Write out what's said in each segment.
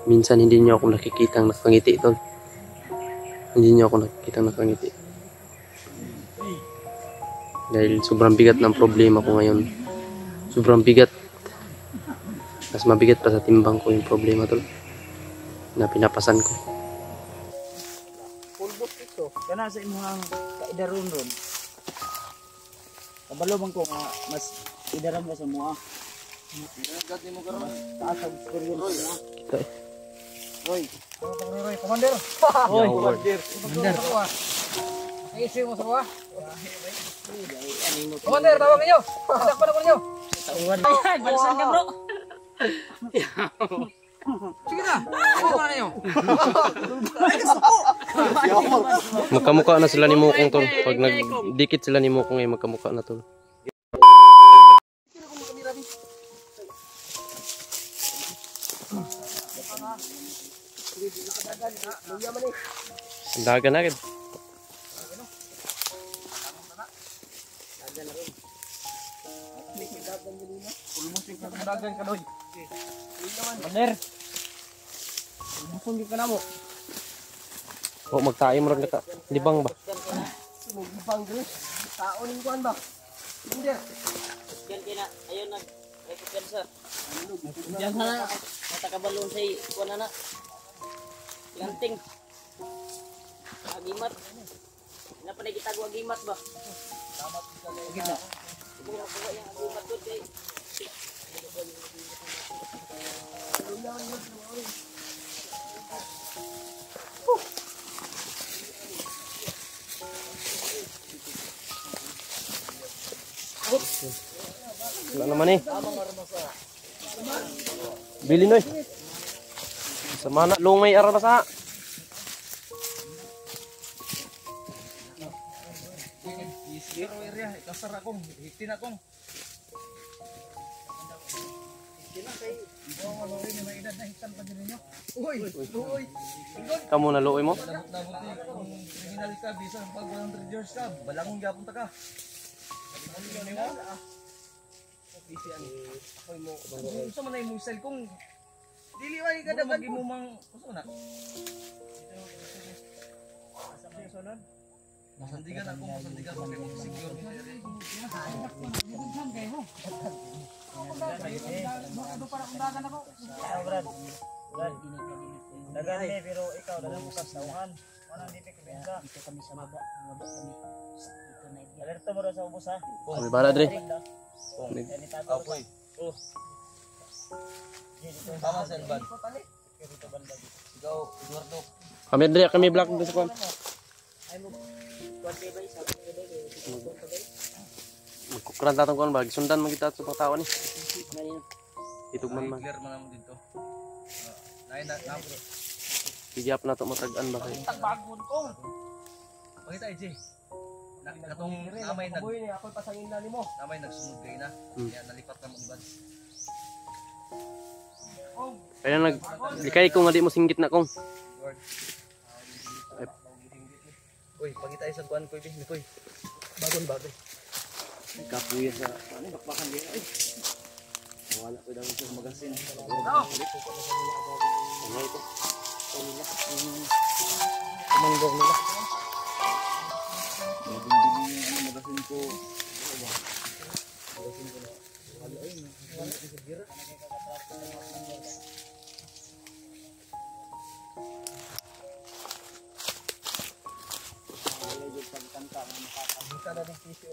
Minsan hindi niyo ako nakikitang nakangiti tol. Hindi niyo ako nakikitang nakangiti. Dahil sobrang bigat ng problema ko ngayon. Sobrang bigat. Mas mabigat pa sa timbang ko yung problema tol. Na pinapasan ko. Pulbot ito. Kana sa imuhang kaidaron ron. Kabalo man ko nga mas idaram ka sa mua. Gad mo karon. Taas ang experience mo. Kita eh. Roy. Roy, commander. Roy, commander. Commander. Ay isi mo sa kuha. Commander, tawag niyo. Takpan ako niyo. Tawag. Balisan ka, bro. Sige na. Ano na niyo? Magkamukha na sila ni Mukong tol. Pag nagdikit sila ni Mukong ay magkamukha na tol. Dagan agad. Dagan ka doy. Commander. Musong ka na mo. O magtayo mo rin ka. Libang ba? Libang gris. Tao ning kuan ba? Commander. Yan kina ayon nag record sir. Diyan sana matakabalon say kuan na. Lanting. Agimat. Na pa kita gua agimat ba? Salamat sa gitna. Buka yang agimat to kay. Wala naman eh. Bili noy. Sa mana lungay ara na sa. Zero area, kasar akong, hitin akong. Ano rin yung may edad na hitan pa din ninyo. Uy! Kamu na luoy mo? Nabuti kung criminal ka, bisa pag 100 years ka, balangon gapon ta ka. Gusto man na yung style kung diliwan ka dapat mo mang gusto na. Masandigan ako, masandigan ko kayo secure. Dagan eh, pero ikaw dalang mo kasauhan. Ano hindi pa kabenta? Dito kami sa baba kami. Alerto mo daw sa ubos ha. Kami bala dre. Apoy. Oh. Tama sa Elban. Ikaw, Eduardo. Kami dre, kami black dito sa kwan. Magkukuran tatong kwan ba? Sundan man kita sa mga tao ni. Itugman man. Clear man naman dito. Nay na bro. Higap na to matag-an ba kayo? Tagbagon ko. Pakita EJ. Nakatong namay ako pasangin na nimo. Namay nagsunod kay na. Kaya nalipat na mo ibad. Kaya likay ko nga di mo singgit na kong. Uy, pakita sa kuan ko ibi, Mikoy. Bagon. Kapuya sa Ano bakbakan din ay. Wala ko daw sa magasin. ano ito? Manggog nila. Magasin ko. Magasin ko na. Wala ay. Wala sa gira. Kita dari sisi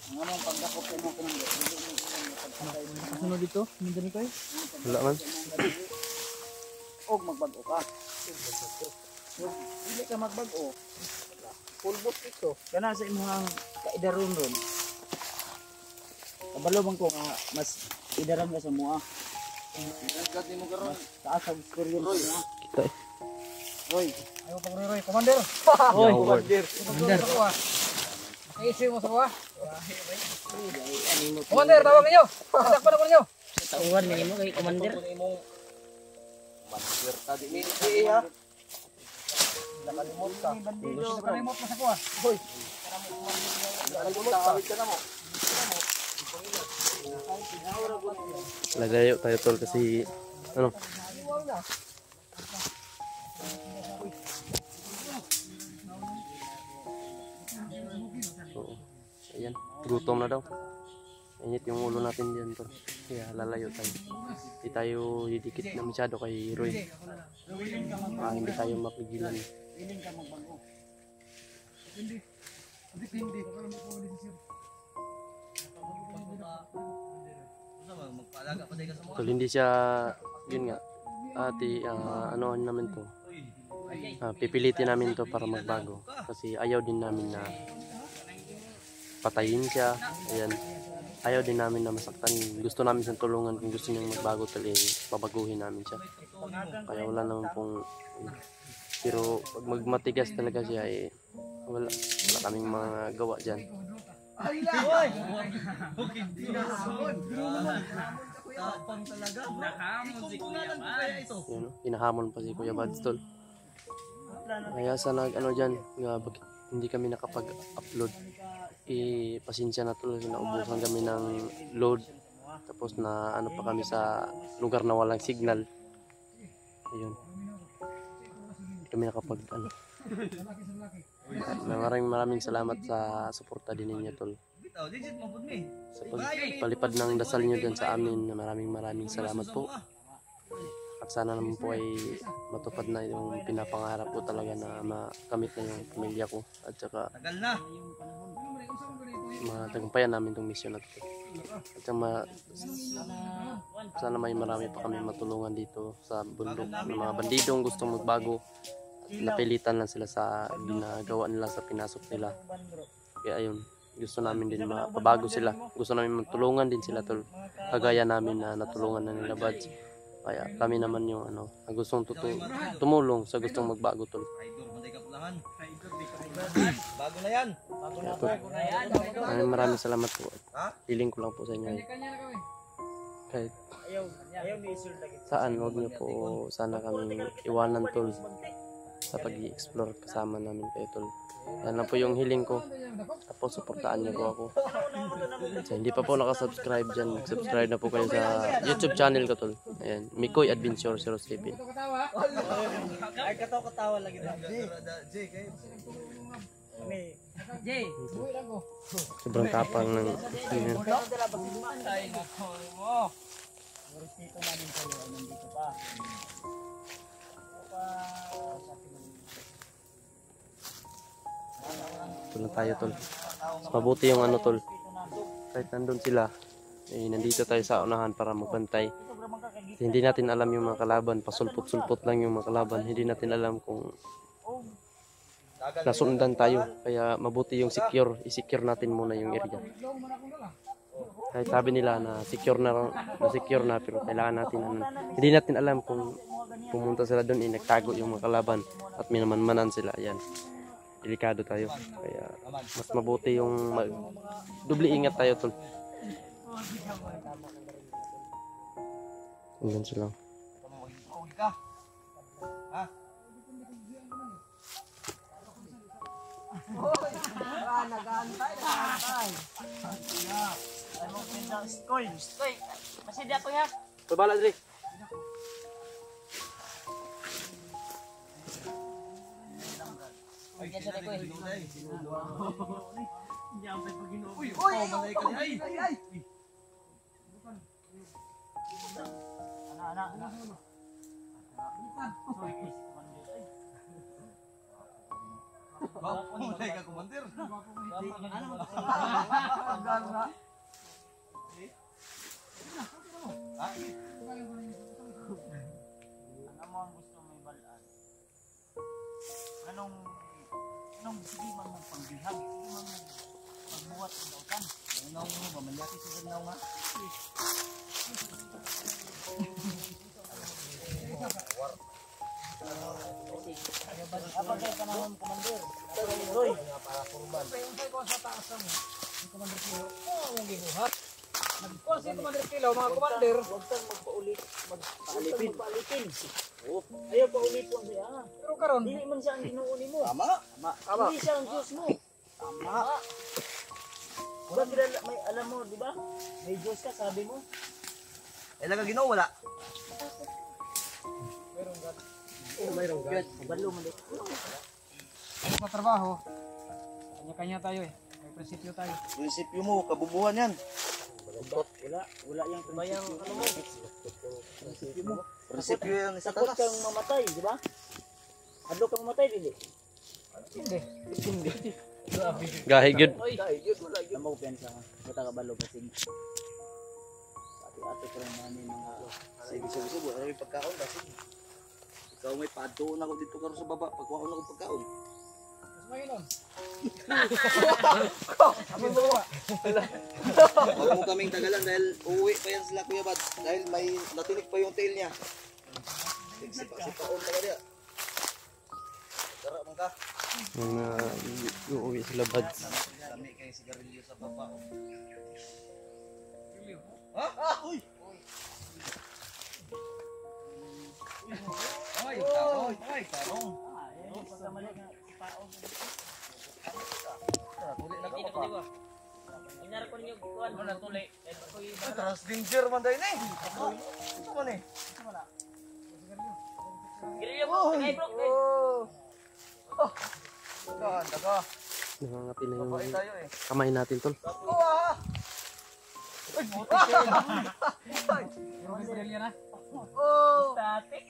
Anong pagdakop kayo mo kanang ano dito? Nandun ko Wala man. Og magbago ka. Dili ka magbago. Pulbot ito. Kana sa imuhang kaidaron ron. Kabalo man ko nga mas idaram ka sa mua. Gad mo karon. Taas ang experience mo. Kita eh. Roy. Ayo pang Roy, commander. Roy, commander. Commander. Ay isi mo sa kuha. Commander, tawag niyo. Takpan ako niyo. Tawag nimo kay commander. Commander tadi ni iya. Nakalimot ka. Nakalimot mo sa kuha. Hoy. Nakalimot ka. Awit ka na mo. Lalayo tayo tol kasi ano? So, ayan, gutom na daw. Init yung ulo natin dyan tol. Kaya lalayo tayo. Hindi tayo didikit na masyado kay Roy. Hindi tayo mapigilan. Magpaalaga pa tayo ka sa mga. Tol, hindi siya, yun nga, ano namin to. Pipilitin namin to para magbago. Kasi ayaw din namin na patayin siya. Ayan. Ayaw din namin na masaktan. Gusto namin siyang tulungan. Kung gusto niyang magbago talaga, babaguhin namin siya. Kaya wala naman pong... Pero pag magmatigas talaga siya, wala kaming mga gawa dyan. Tapang talaga. Nakamusik na ito. Yun, hinahamon pa si Kuya Bads tol. Kaya sa ano dyan, bakit hindi kami nakapag-upload. Pasensya na tol, naubusan kami ng load. Tapos na ano pa kami sa lugar na walang signal. Ayun. Hindi kami nakapag ano. Maraming salamat sa suporta din ninyo tol. Sa palipad ng dasal nyo dyan sa amin, maraming salamat po. At sana naman po ay matupad na yung pinapangarap ko talaga na makamit na yung pamilya ko. At saka matagumpayan namin itong mission na ito. At saka sana marami pa kami matulungan dito sa bundok ng mga bandidong gustong magbago. At napilitan lang sila sa ginagawa nila sa pinasok nila. Kaya ayun, gusto namin din mapabago sila. Gusto namin matulungan din sila tol. Kagaya namin na natulungan na nila Bads. Kaya kami naman yung gustong tumulong sa gustong magbago tol. Bago na yan. Maraming salamat po. Feeling ko lang po sa inyo. Kahit saan, huwag niyo po sana kami iwanan tol sa pag-i-explore kasama namin kayo tol. Yan lang po yung hiling ko. Tapos suportaan niyo po ako. So, hindi pa po nakasubscribe dyan, subscribe na po kayo sa YouTube channel ko tol. Ayan, Mikoy Adventure 07. Ay, katawa lagi na. Jay. Sobrang tapang ng tulong tayo tol. Mas mabuti yung ano tol. Kahit nandun sila, nandito tayo sa unahan para magbantay. Kasi hindi natin alam yung mga kalaban, pasulpot-sulpot lang yung mga kalaban. Hindi natin alam kung nasundan tayo. Kaya mabuti yung i-secure natin muna yung area. Kahit sabi nila na secure na pero kailangan natin hindi natin alam kung pumunta sila doon nagtago yung mga kalaban at minamanmanan sila. Ayan. Delikado tayo. Kaya mas mabuti yung doble ingat tayo tol. Hanggang sila. Skoy. Masih di ako ya. Pabala dali. Oke, sudah ko. Uy, malay ka ay. Anak. Malay ka kumandir. Ano mo ang gusto mo ibalaan? Anong sige man mong pangbihag? Sige man mong pagbuhat ng dautan? Ano mo ba manyaki sa ganaw nga? Apa kayo panahon, Commander? Roy. Nagkuhan si Commander Kilaw, mga Commander. Huwag kang magpaalipin. Ayaw paulipon siya. Pero karon, Dili man siya ang ginuuni mo. Tama. Hindi siya ang Diyos mo. tama. Wala kilala, may alam mo, di ba? May Diyos ka, sabi mo. Eh, laga Ginoo, wala. Mayroon ka. Balo mo dito. Ano pa trabaho? Kanya-kanya tayo eh. May prinsipyo tayo. Prinsipyo mo, kabubuhan yan. Wala yung prinsipyo. Ano mo? Prinsipyo mo. Prinsipyo yan ni Takot Satanas. kang mamatay, di ba? Adlo kang mamatay, dili. Hindi. Gahi good. Tama ko piyansa ka. Bata ka balo kasi. Ate-ate ko rin namin mga... Sige, subo. Ano yung pagkaon? Kasi ikaw may padoon ako dito karo sa baba. Pagkuhaon ako pagkaon. Mas mainom. Huwag mo kaming tagalan dahil uuwi pa yan sila Kuya Bad. Dahil may natinik pa yung tail niya. Sipa-sipaon pa niya. Tara man ka. Uuwi sila Bads. Lami kayo sigarilyo sa baba. Ha? Ah! Uy! Ay, tarong! Ay, tarong! Tuli na ka pa. Inar ko ninyo kuan mo na tuli. Transdanger man dahil eh. Ito man eh. Girilyo mo, kay bro. Daga. Nangangati na yung Babae tayo eh. kamay natin tol. Ah! Yung Gabriel yan ha. Oh! Static.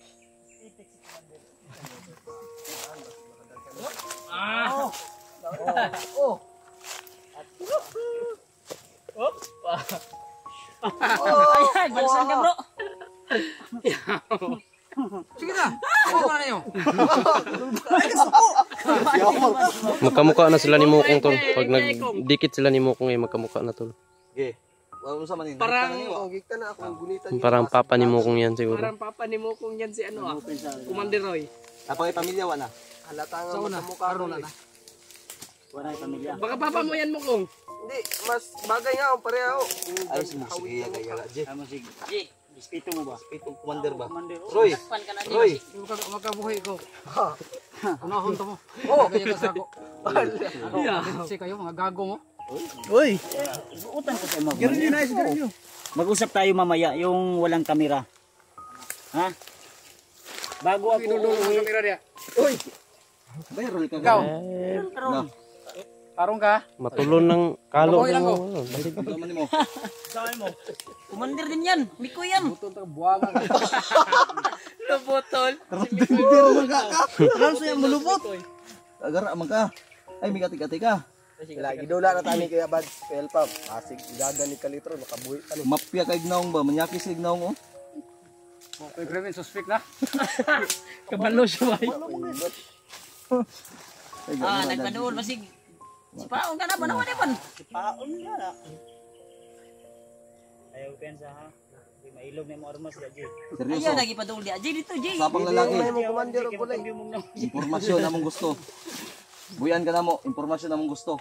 Oh! Ay, balisan ka bro. Sige na. Ano na nyo? Magkamukha na sila ni Mukong tol. Pag nagdikit sila ni Mukong ay magkamukha na tol. Okay. Wala mo sa manin. Parang, Parang papa ni Mukong yan siguro. parang papa ni Mukong yan si ano ah. Commander Roy. Napakay pamilya wala. Sa una, karoon na. Wala yung pamilya. Baka papa mo yan Mukong. Hindi, mas bagay nga ang pareho. Ayos mo sige kaya G. Amo sige. Ji, dispito mo ba? Pitong commander ba? Commander. Roy. Takpan ka na niya. Roy. Magkabuhay ko. Unahon to mo. Oh! Kaya ka sako. Si kayo, mga gago mo. Uy. Utan ko sa mga. Mag-usap tayo mamaya yung walang kamera. Ha? Bago ako Pinudulo ang uuwi. kamera niya. Viral ka. Ikaw, Karon. karong ka. Matulon ng kalo. Babawi lang ko. Daman mo. Saan mo? Commander din yan. Miko yan. Butol ta buwangan. Lubotol. Alam sa yung malupot. Agara man ka. Ay may gati-gati ka. Lagi dola na tani kaya bad. Pel pa. Asig gaga ni kalitro makabuhi ano. Mapya kay gnaong ba? Manyaki sa gnaong oh. Okay, grabe, suspect na. Kabalo siya ba? Nagpadoon masig. Si Paon ka na ba naman ipan? Si Paon ka na. Ayaw pensa ha. Di mailog na mo armas ya Ji. Seryoso. Ayaw lagi padoon di Ji dito Ji. Sapang lalaki. May mo commander og bulay. Impormasyon namong gusto. Buyan ka na mo. Impormasyon namong gusto.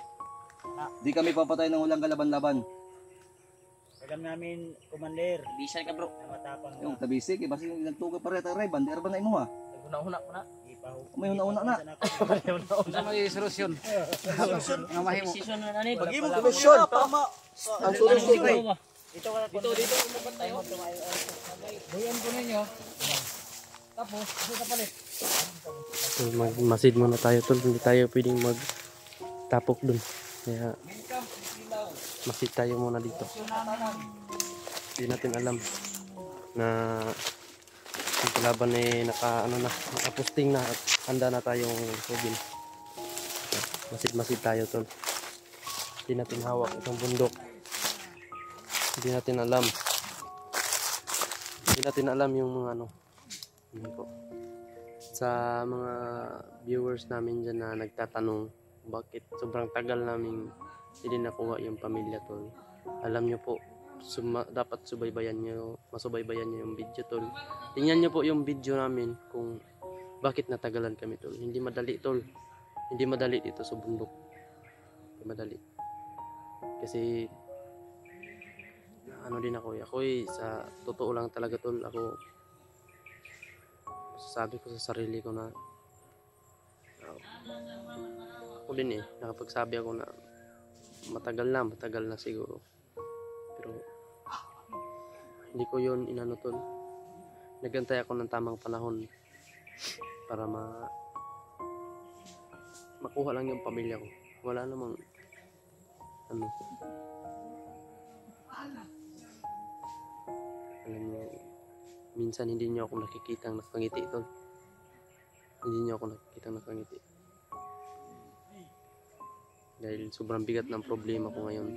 Di kami papatay ng walang kalaban-laban. Alam namin, Commander. Bisan ka bro. Matapang Yung tabisik, eh, basi nagtuga pa rin ray, bandi arban na imo ha. Huna-huna ko na. May una-una na. Unsa may solusyon? Nga mahimo. Decision na ni. Pag imo solusyon, tama. Ang solusyon kay Dito ka na. Dito umapat tayo. Buyan ko ninyo. Tapos, ito ka palit. Magmasid muna tayo tol. Hindi tayo pwedeng magtapok dun. Kaya masid tayo muna dito. Hindi natin alam na yung kalaban ay nakaposting na at handa na tayong hugin. Masid tayo tol. Hindi natin hawak itong bundok. Hindi natin alam. Hindi natin alam yung mga yun po. Sa mga viewers namin dyan na nagtatanong bakit sobrang tagal namin hindi nakuha yung pamilya tol. Alam nyo po, dapat masubaybayan nyo yung video tol. Tingnan nyo po yung video namin kung bakit natagalan kami tol. Hindi madali tol. Hindi madali dito sa bundok. Hindi madali. Kasi din ako. Sa totoo lang talaga tol. Sabi ko sa sarili ko na ako din nakapagsabi ako na matagal na siguro. Pero hindi ko yun inano tol. Nagantay ako ng tamang panahon para makuha lang yung pamilya ko. Wala namang ano. Alam niyo, minsan hindi niyo ako nakikitang nakangiti tol. Hindi niyo ako nakikitang nakangiti. Dahil sobrang bigat ng problema ko ngayon.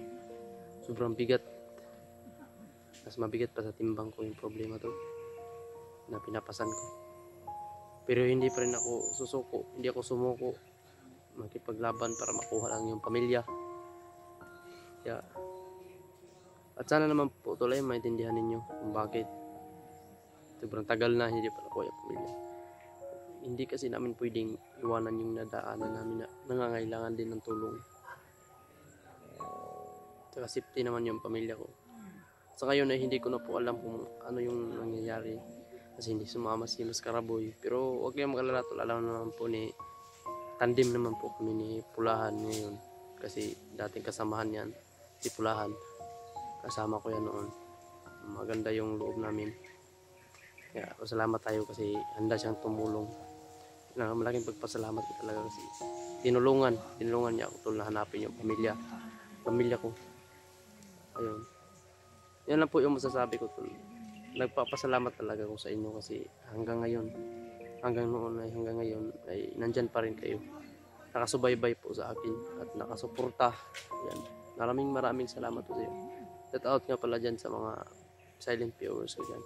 Sobrang bigat. Mas mabigat pa sa timbang ko yung problema to na pinapasan ko. Pero hindi pa rin ako susuko. Hindi ako sumuko. Makipaglaban para makuha lang yung pamilya. Kaya, at sana naman po tuloy maintindihan ninyo kung bakit. Sobrang tagal na hindi pa nakuha yung pamilya. Hindi kasi namin pwedeng iwanan yung nadaanan namin na nangangailangan din ng tulong. Saka safety naman yung pamilya ko. Sa ngayon ay hindi ko na po alam kung ano yung nangyayari. Kasi hindi sumama si Maskaraboy. Pero huwag kayong mag-alala tol. Alam naman po ni tandem naman po kami ni Pulahan ngayon. Kasi dating kasamahan yan. Si Pulahan. Kasama ko yan noon. Maganda yung loob namin. Kaya salamat tayo kasi handa siyang tumulong. Malaking pagpasalamat ko talaga kasi tinulungan niya ako tol na hanapin yung pamilya ko. Ayun. Yan lang po yung masasabi ko tol. Nagpapasalamat talaga ako sa inyo kasi hanggang noon ay nandyan pa rin kayo. Nakasubaybay po sa akin at nakasuporta. Yan. Maraming salamat po sa iyo. Shout out nga pala dyan sa mga silent viewers ko dyan.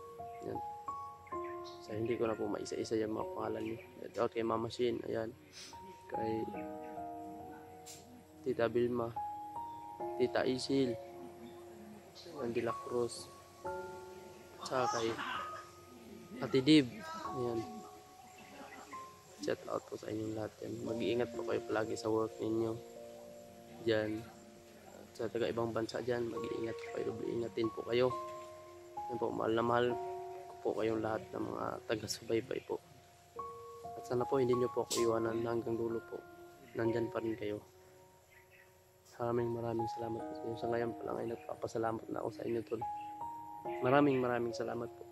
Yan. So, hindi ko na po maisa-isa yung mga pangalan niyo. Shout out kay Mama Shin. Ayan. Kay Tita Vilma. Tita Isil. Andy La Cruz. Saka kay Ate Dib. Ayan. Shout out po sa inyong lahat yan. Mag-iingat po kayo palagi sa work ninyo. Diyan. Sa taga ibang bansa dyan, mag-iingat po kayo. Ingatin po kayo. Yan po, mahal na mahal ko po kayong lahat ng mga taga-subaybay po. At sana po hindi nyo po ako iwanan hanggang dulo po. Nandyan pa rin kayo. Maraming salamat po sa inyo. Sa ngayon pa lang ay nagpapasalamat na ako sa inyo tol. Maraming salamat po.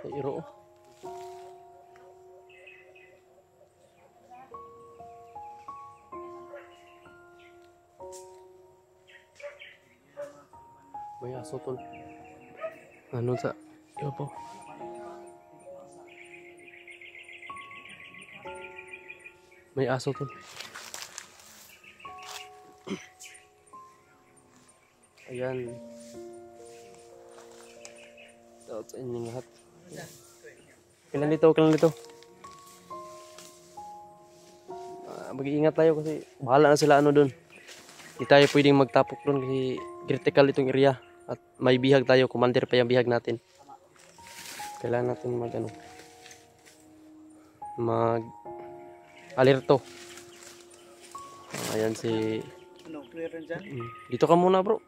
Ay, iro. May aso tol. Ano sa iyo po? May aso tol. Ayan. Shout sa inyong lahat. Kailan dito? Mag-iingat tayo kasi bahala na sila ano dun. Hindi tayo pwedeng magtapok dun kasi critical itong area. At may bihag tayo, commander pa yung bihag natin. Kailangan natin alerto. Ayan si... Ano, clear rin dyan? Dito ka muna bro.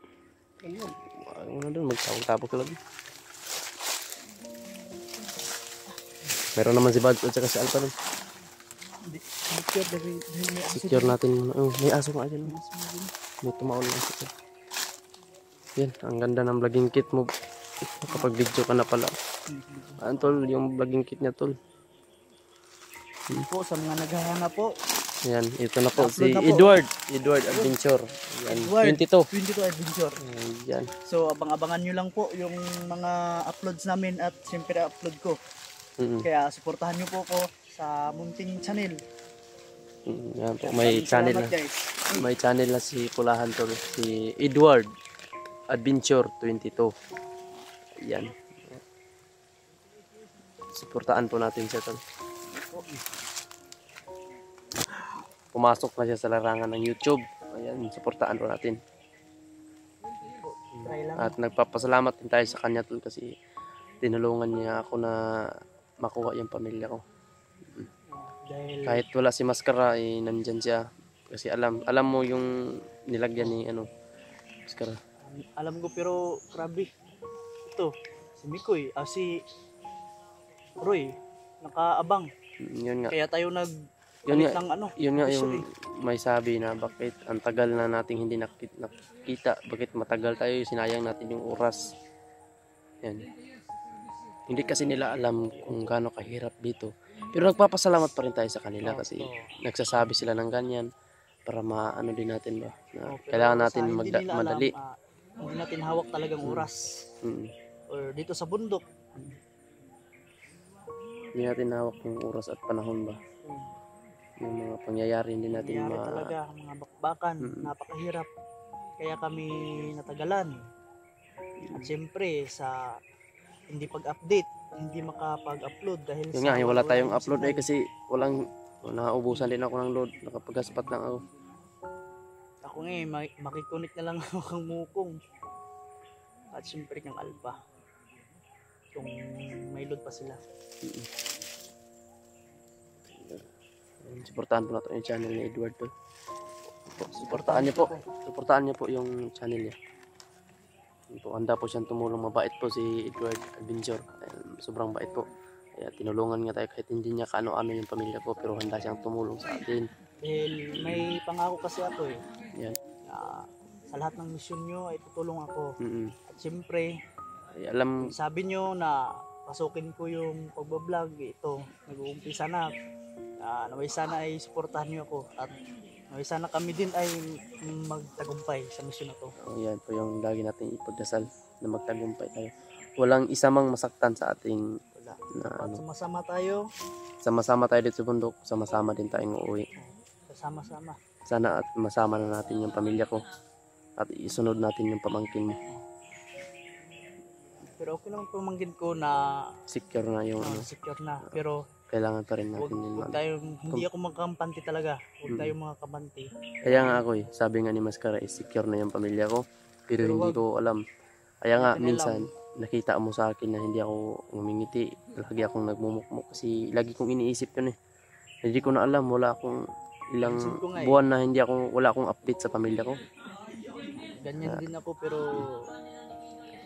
Huwag muna dun, magtapok ka lang. Meron naman si Bads at saka si Alpha dun. Secure natin muna. Oh, may aso nga dyan. May tumaon lang siya. Yan, ang ganda ng vlogging kit mo. Kapag video ka na pala. Tol, yung vlogging kit niya tol. Po, sa mga naghahanap po. Yan, ito na po Upload si na po. Edward Adventure. Yan, 22 Adventure. Yan. So, abang-abangan nyo lang po yung mga uploads namin at siyempre upload ko. Kaya suportahan nyo po ko sa Munting Channel. Yan po, may channel na. Guys. May channel na si Pulahan tol. Si Edward Adventure 22. Yan. Suportaan po natin siya tol. Pumasok na siya sa larangan ng YouTube. Ayan, suportaan po natin. At nagpapasalamat din tayo sa kanya tol kasi tinulungan niya ako na makuha yung pamilya ko. Kahit wala si Maskara, nandyan siya. Kasi alam mo yung nilagyan ni ano, maskara. Alam ko pero grabe. Ito, si Mikoy, si Roy, nakaabang. Yun nga. Kaya tayo Yun nga, ng ano. yun nga vision yung may sabi na bakit ang tagal na nating hindi nakita, bakit matagal tayo, sinayang natin yung oras. Yan. Hindi kasi nila alam kung gaano kahirap dito. Pero nagpapasalamat pa rin tayo sa kanila kasi nagsasabi sila ng ganyan para maano din natin ba na Pero kailangan natin sa hindi nila alam, madali. hindi natin hawak talagang oras. Mm. Or dito sa bundok. Hindi natin hawak yung oras at panahon ba. Yung mga pangyayari hindi natin Nangyari talaga, mga bakbakan, napakahirap. Kaya kami natagalan. At siyempre, sa hindi pag-update, hindi makapag-upload dahil Yun nga, wala tayong walang upload signal. kasi naubusan din ako ng load. Nakapag-hotspot lang ako. Ako nga makikonik na lang ako kang mukong. At siyempre kang alpha. Kung may load pa sila. Suportahan po natin yung channel ni Edward to. Suportahan niyo po. Suportahan niyo po yung channel niya. Yun po, handa po siyang tumulong. Mabait po si Edward Adventure. Sobrang bait po. Kaya tinulungan nga tayo kahit hindi niya kaano-ano yung pamilya ko, pero handa siyang tumulong sa atin. Dahil may pangako kasi ako eh. Yan. Na sa lahat ng misyon nyo ay tutulong ako. Mm-mm. At siyempre, Ay, alam, sabi nyo na pasukin ko yung pagbablog. Ito, nag-uumpisa na. Naway sana ay suportahan nyo ako. At naway sana kami din ay magtagumpay sa misyon na to. yan po yung lagi natin ipagdasal na magtagumpay tayo. Walang isa mang masaktan sa ating Wala. na At ano. sama-sama tayo. Sama-sama tayo dito sa bundok. Sama-sama din tayong uuwi. Sama-sama. Sana at masama na natin yung pamilya ko. At isunod natin yung pamangkin mo. Pero okay naman pamangkin ko na Secure na yung ano. secure na. Pero Kailangan pa rin wag, natin yun. wag tayong, hindi ako magkampante talaga. Huwag tayong mga kampante. Kaya nga ako sabi nga ni Mascara is secure na yung pamilya ko. Pero hindi ko alam. Kaya nga minsan nakita mo sa akin na hindi ako ngumingiti. Lagi akong nagmumukmuk kasi lagi kong iniisip yun eh. Hindi ko na alam, wala akong ilang Isip ko nga buwan na wala akong update sa pamilya ko. Ganyan din ako pero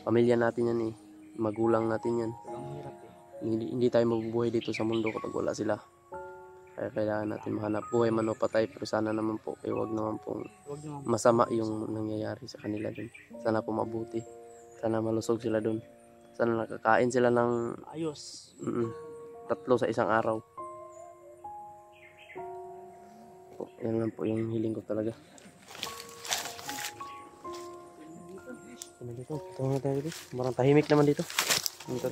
Pamilya natin yan eh. Magulang natin yan. ang hirap eh. Hindi tayo mabubuhay dito sa mundo kapag wala sila. Kaya kailangan natin mahanap buhay man o patay, pero sana naman po wag naman pong Huwag naman. masama yung nangyayari sa kanila dun. Sana po mabuti. Sana malusog sila dun. Sana nakakain sila ng Ayos. 3 sa isang araw. Po, yan lang po yung hiling ko talaga. Ano dito? Ito nga tayo dito. Marang tahimik naman dito. Ito.